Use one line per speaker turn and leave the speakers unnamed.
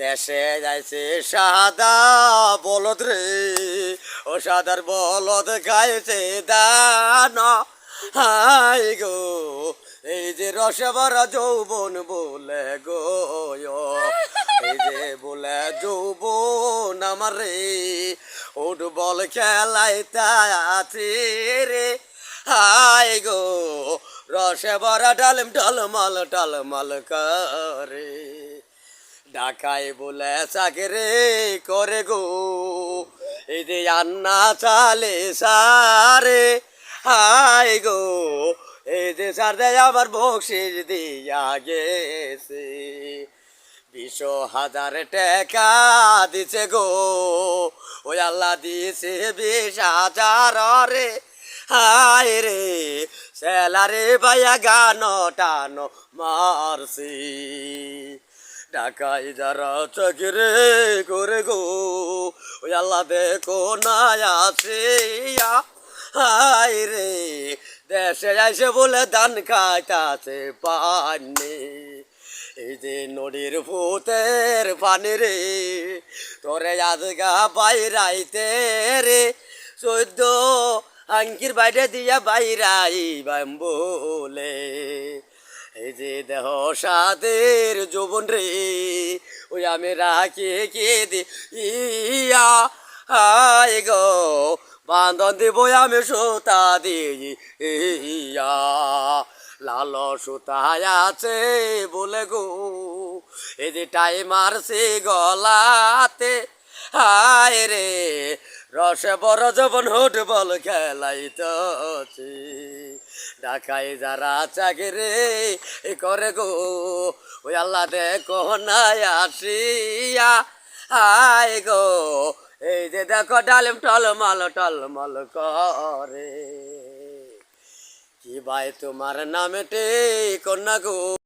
দেশে যাইছে সাদা বলদ রে, ও সাদার বলদ গাইছে দান। হাই গো এই যে রসে ভরা যৌবন বলে গো, এই যে বলে যৌবন আমার রে, ফুটবল খেলাইতে আছি রে। হাই গো রসে ভরা ডালিম টলমল টলমল করে, ঢাকায় বলে চাকরি করে গো, এই যে আন্না চালে সারে। হাই গো এই যে সার দেয় আবার বকশিস দিয়া গেছে, 20,000 টাকা দিছে গো, ওই আল্লাহ দিছে 20,000 রে। হাই রে স্যালারি ভাইয়া গান টানো মারছি, ঢাকায় যারা চাকরি করে গো, ওই আল্লাহ দেখো না আসিয়া। হাই রে দেশে আইসে বলে ধান খাইতাছে পানি, এই যে নদীর ভূতের পানি রে, তোরে আজগা বাইরাইতে রে, 14 আঙ্কির বাইরে দিয়া বাইরাই বলে। এই যে দেহ সাদের যৌবন রে, ওই আমি রাখি কে দি ইয়া। হাই গো বান্ধন দিব আমি সুতা দিয়া, লাল সুতায় আছে বলে গো, এই যে টাইম মারছে গলাতে। হায় রে রসে বড় যবন ফুটবল খেলাইতেছি, ঢাকায় যারা চাকরি করে গো, ওই আল্লাহ দেখো না আসিয়া। হায় গো এই যে দেখো ডালিম টলমল টলমল করে, কি ভাই তোমার নামেতে কন্যা গো।